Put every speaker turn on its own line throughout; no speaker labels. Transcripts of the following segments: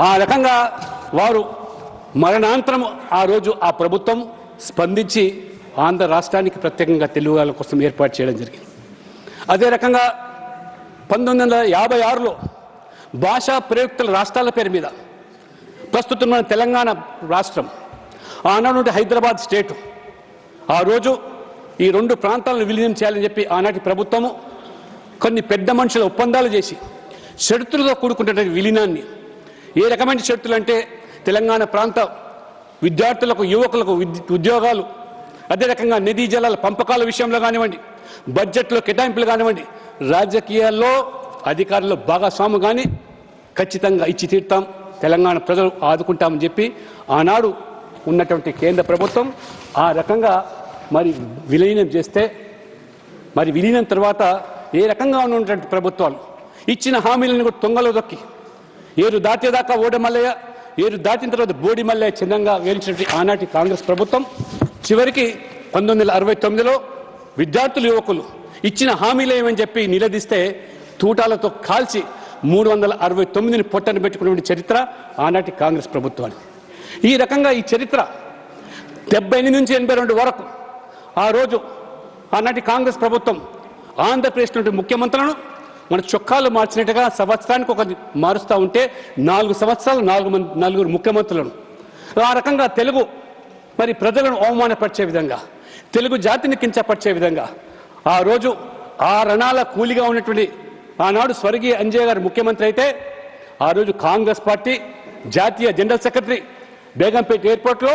ఆ రకంగా వారు మరణాంతరం ఆ రోజు ఆ ప్రభుత్వం స్పందించి ఆంధ్ర రాష్ట్రానికి ప్రత్యేకంగా తెలుగు వాళ్ళ కోసం ఏర్పాటు చేయడం జరిగింది. అదే రకంగా 1956లో భాషా ప్రయుక్తుల రాష్ట్రాల పేరు మీద ప్రస్తుతం మన తెలంగాణ రాష్ట్రం, ఆనాడు హైదరాబాద్ స్టేటు, ఆ రోజు ఈ రెండు ప్రాంతాలను విలీనం చేయాలని చెప్పి ఆనాటి ప్రభుత్వము కొన్ని పెద్ద మనుషుల ఒప్పందాలు చేసి షరతులతో కూడుకున్నటువంటి విలీనాన్ని, ఏ రకమైన షరతులు అంటే తెలంగాణ ప్రాంత విద్యార్థులకు, యువకులకు ఉద్యోగాలు, అదే రకంగా నదీ జలాల పంపకాల విషయంలో కానివ్వండి, బడ్జెట్లో కేటాయింపులు కానివ్వండి, రాజకీయాల్లో అధికారుల్లో భాగస్వాము కానీ ఖచ్చితంగా ఇచ్చి తీర్తాం, తెలంగాణ ప్రజలు ఆదుకుంటామని చెప్పి ఆనాడు ఉన్నటువంటి కేంద్ర ప్రభుత్వం ఆ రకంగా మరి విలీనం చేస్తే, మరి విలీనం తర్వాత ఏ రకంగా ఉన్నటువంటి ప్రభుత్వాలు ఇచ్చిన హామీలను కూడా తొంగలో దొక్కి ఏరు దాటేదాకా ఓడమల్లయ్య, ఏరు దాటిన తర్వాత బోడి మల్లయ్య చిన్నంగా వేయించినటువంటి ఆనాటి కాంగ్రెస్ ప్రభుత్వం చివరికి 1969లో విద్యార్థులు, యువకులు ఇచ్చిన హామీలు ఏమని చెప్పి నిలదీస్తే తూటాలతో కాల్చి 369ని పొట్టను పెట్టుకునే చరిత్ర ఆనాటి కాంగ్రెస్ ప్రభుత్వాన్ని. ఈ రకంగా ఈ చరిత్ర 78 నుంచి 82 వరకు ఆ రోజు ఆనాటి కాంగ్రెస్ ప్రభుత్వం ఆంధ్రప్రదేశ్ నుండి ముఖ్యమంత్రులను మన చొక్కాలు మార్చినట్టుగా సంవత్సరానికి ఒకటి మారుస్తూ ఉంటే 4 సంవత్సరాలు 4 ముఖ్యమంత్రులను ఆ రకంగా తెలుగు మరి ప్రజలను అవమానపరిచే విధంగా, తెలుగు జాతిని కించపరిచే విధంగా ఆ రోజు ఆ రణాల కూలిగా ఉన్నటువంటి ఆనాడు స్వర్గీయ అంజయ్య గారు ముఖ్యమంత్రి అయితే ఆ రోజు కాంగ్రెస్ పార్టీ జాతీయ జనరల్ సెక్రటరీ బేగంపేట ఎయిర్పోర్ట్లో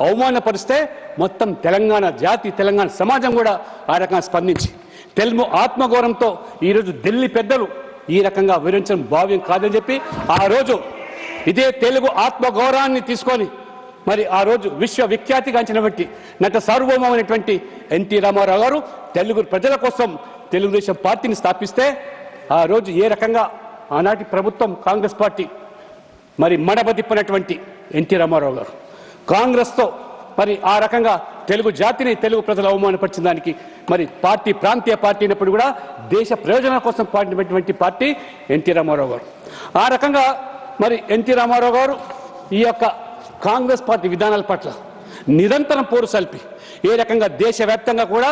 అవమానపరిస్తే మొత్తం తెలంగాణ జాతి, తెలంగాణ సమాజం కూడా ఆ రకంగా స్పందించి తెలుగు ఆత్మగౌరవంతో ఈరోజు ఢిల్లీ పెద్దలు ఈ రకంగా వివరించడం భావ్యం కాదని చెప్పి ఆ రోజు ఇదే తెలుగు ఆత్మగౌరవాన్ని తీసుకొని మరి ఆ రోజు విశ్వవిఖ్యాతిగాంచినటువంటి నట సార్వభౌమైనటువంటి ఎన్టీ రామారావు గారు తెలుగు ప్రజల కోసం తెలుగుదేశం పార్టీని స్థాపిస్తే ఆ రోజు ఏ రకంగా ఆనాటి ప్రభుత్వం కాంగ్రెస్ పార్టీ మరి మడబదిప్పినటువంటి ఎన్టీ రామారావు గారు కాంగ్రెస్తో మరి ఆ రకంగా తెలుగు జాతిని, తెలుగు ప్రజలు అవమానపరిచిన దానికి మరి పార్టీ ప్రాంతీయ పార్టీ అయినప్పుడు కూడా దేశ ప్రయోజనాల కోసం పాటినటువంటి పార్టీ ఎన్టీ రామారావు గారు. ఆ రకంగా మరి ఎన్టీ రామారావు గారు ఈ యొక్క కాంగ్రెస్ పార్టీ విధానాల పట్ల నిరంతరం పోరు సల్పి ఏ రకంగా దేశవ్యాప్తంగా కూడా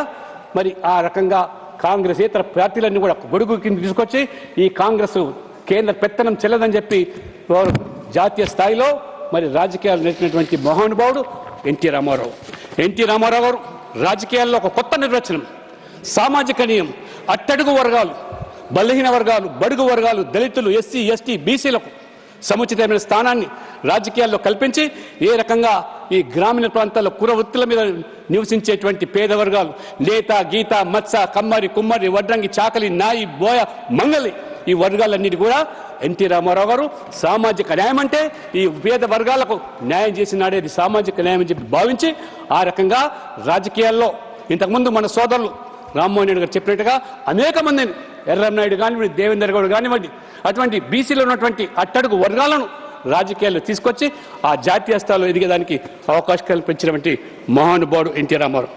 మరి ఆ రకంగా కాంగ్రెస్ ఇతర పార్టీలన్నీ కూడా గొడుగు కింద తీసుకొచ్చి ఈ కాంగ్రెస్ కేంద్ర పెత్తనం చెల్లదని చెప్పి జాతీయ స్థాయిలో మరి రాజకీయాలు నేర్పినటువంటి మహానుభావుడు ఎన్టీ రామారావు. ఎన్టీ రామారావు గారు రాజకీయాల్లో ఒక కొత్త నిర్వచనం, సామాజిక నియమం, అట్టడుగు వర్గాలు, బలహీన వర్గాలు, బడుగు వర్గాలు, దళితులు, ఎస్సీ, ఎస్టీ, బీసీలకు సముచితమైన స్థానాన్ని రాజకీయాల్లో కల్పించి ఏ రకంగా ఈ గ్రామీణ ప్రాంతాల్లో కుల వృత్తుల మీద నివసించేటువంటి పేద వర్గాలు, నేత, గీత, మత్స, కమ్మరి, కుమ్మరి, వడ్రంగి, చాకలి, నాయి, బోయ, మంగలి, ఈ వర్గాలన్నిటి కూడా ఎన్టీ రామారావు గారు సామాజిక న్యాయం అంటే ఈ పేద వర్గాలకు న్యాయం చేసినాడేది సామాజిక న్యాయం అని చెప్పి భావించి ఆ రకంగా రాజకీయాల్లో ఇంతకుముందు మన సోదరులు రామ్మోహన్ రెడ్డి గారు చెప్పినట్టుగా అనేక మందిని, ఎర్రన్నాయుడు కానివ్వండి, దేవేందర్ గౌడ్ కానివ్వండి, అటువంటి బీసీలో ఉన్నటువంటి అట్టడుగు వర్గాలను రాజకీయాల్లో తీసుకొచ్చి ఆ జాతీయ స్థాయిలో ఎదిగేదానికి అవకాశం కల్పించినటువంటి మహానుభావుడు ఎన్టీ రామారావు.